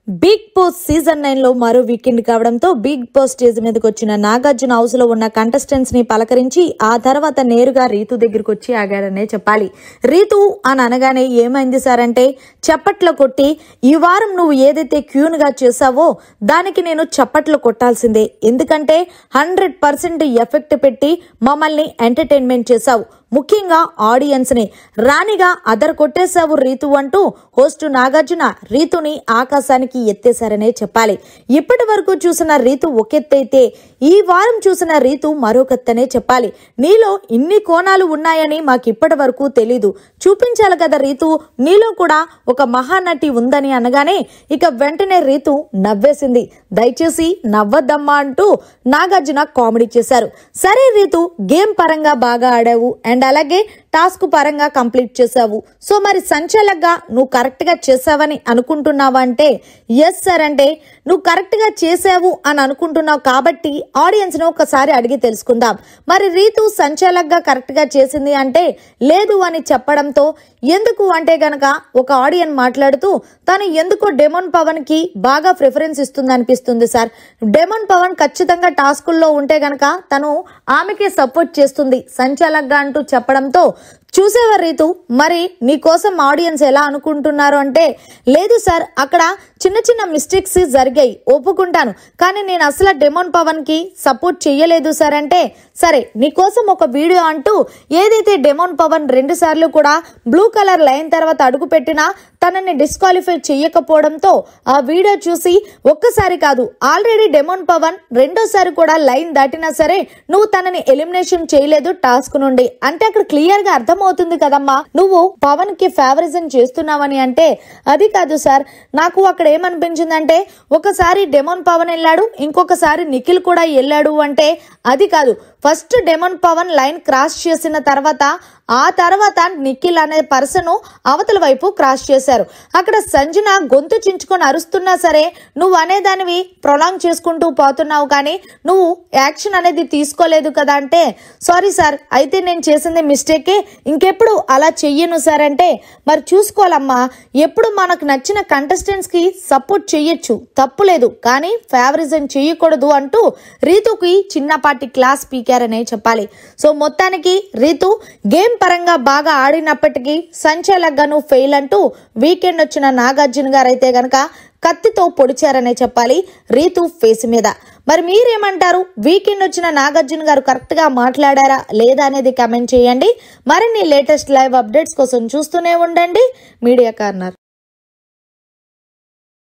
Big boss season 9 లో మరో weekend కావడంతో బిగ్ బాస్ స్టేజ్ మీదకి వచ్చిన నాగార్జున హౌస్ లో ఉన్న కంటెస్టెంట్స్ ని పలకరించి ఆ తర్వాత నేరుగా రీతు దగ్గరికి వచ్చి ఆగాడనే చెప్పాలి. రీతు అని అనగానే ఏమైంది సార్ అంటే చప్పట్లు కొట్టి ఈ వారం నువ్వు ఏదైతే క్యూన్ గా చేసావో దానికి నేను చప్పట్లు కొట్టాల్సిందే, ఎందుకంటే 100% ఎఫెక్ట్ పెట్టి మమ్మల్ని ఎంటర్టైన్మెంట్ చేసావు, ముఖ్యంగా ఆడియన్స్ ని రాణిగా అదర్ కొట్టేశావు రీతు అంటూ హోస్ట్ నాగార్జున రీతుని ఆకాశానికి ఎత్తేశారనే చెప్పాలి. ఇప్పటి వరకు చూసిన రీతు ఒకెత్తైతే ఈ వారం చూసిన రీతు మరొకత్తనే చెప్పాలి. నీలో ఇన్ని కోణాలు ఉన్నాయని మాకు ఇప్పటి వరకు తెలీదు, చూపించాలి కదా రీతు, నీలో కూడా ఒక మహానటి ఉందని అనగానే ఇక వెంటనే రీతు నవ్వేసింది. దయచేసి నవ్వద్దమ్మా అంటూ నాగార్జున కామెడీ చేశారు. సరే రీతు, గేమ్ పరంగా బాగా ఆడావు అండ్ అలాగే టాస్క్ పరంగా కంప్లీట్ చేసావు, సో మరి సంచాలక్గా నువ్వు కరెక్ట్ గా చేసావని అనుకుంటున్నావా అంటే ఎస్ సార్ అంటే నువ్వు కరెక్ట్ గా చేసావు అని అనుకుంటున్నావు కాబట్టి ఆడియన్స్ ను ఒకసారి అడిగి తెలుసుకుందాం. మరి రీతు సంచాలక్గా కరెక్ట్ గా చేసింది అంటే లేదు అని చెప్పడంతో ఎందుకు అంటే గనక ఒక ఆడియన్ మాట్లాడుతూ తను ఎందుకో డెమోన్ పవన్ కి బాగా ప్రిఫరెన్స్ ఇస్తుంది అనిపిస్తుంది సార్. డెమోన్ పవన్ ఖచ్చితంగా టాస్కుల్లో ఉంటే గనక తను ఆమెకే సపోర్ట్ చేస్తుంది సంచాలక్గా అంటూ చెప్పడంతో చూసేవా రీతు, మరి నీ కోసం ఆడియన్స్ ఎలా అనుకుంటున్నారు అంటే లేదు సార్ అక్కడ చిన్న చిన్న మిస్టేక్స్ జరిగాయి ఒప్పుకుంటాను, కానీ నేను అసలు డెమోన్ పవన్ కి సపోర్ట్ చెయ్యలేదు సార్ అంటే సరే నీకోసం ఒక వీడియో అంటూ ఏదైతే డెమోన్ పవన్ 2 సార్లు కూడా బ్లూ కలర్ లైన్ తర్వాత అడుగు పెట్టినా తనని డిస్క్వాలిఫై చెయ్యకపోవడంతో ఆ వీడియో చూసి ఒక్కసారి కాదు ఆల్రెడీ డెమోన్ పవన్ 2వ కూడా లైన్ దాటినా సరే నువ్వు తనని ఎలిమినేషన్ చేయలేదు టాస్క్ నుండి అంటే అక్కడ క్లియర్ గా అర్థమవుతుంది కదమ్మా నువ్వు పవన్ కి ఫేవరిజం చేస్తున్నావని అంటే అది కాదు సార్, నాకు అక్కడ ఏమనిపించిందంటే ఒకసారి డెమోన్ పవన్ వెళ్ళాడు ఇంకొకసారి నిఖిల్ కూడా వెళ్ళాడు అంటే అది కాదు, first demon Pavan line cross చేసిన తర్వాత ఆ తర్వాత నిఖిల్ అనే పర్సన్ అవతల వైపు క్రాస్ చేశారు. అక్కడ సంజన గొంతు చించుకొని అరుస్తున్నా సరే నువ్వు అనేదానివి ప్రొలాంగ్ చేసుకుంటూ పోతున్నావు కానీ నువ్వు యాక్షన్ అనేది తీసుకోలేదు కదా అంటే సారీ సార్ అయితే నేను చేసింది మిస్టేకే, ఇంకెప్పుడు అలా చెయ్యను సార్ అంటే మరి చూసుకోవాలమ్మా, ఎప్పుడు మనకు నచ్చిన కంటెస్టెంట్స్ కి సపోర్ట్ చెయ్యొచ్చు తప్పులేదు కానీ ఫేవరిజం చెయ్యకూడదు అంటూ రీతుకి చిన్నపాటి క్లాస్ పీకారనే చెప్పాలి. సో మొత్తానికి రీతు గేమ్ పరంగా బాగా ఆడినప్పటికీ సంచాలక్గాను ఫెయిల్ అంటూ వీకెండ్ వచ్చిన నాగార్జున గారు అయితే గనక కత్తితో పొడిచారనే చెప్పాలి రీతు ఫేస్ మీద. మరి మీరేమంటారు, వీకెండ్ వచ్చిన నాగార్జున గారు కరెక్ట్ గా మాట్లాడారా లేదా అనేది కమెంట్ చేయండి. మరిన్ని లేటెస్ట్ లైవ్ అప్డేట్స్ కోసం చూస్తూనే ఉండండి మీడియా కార్నర్.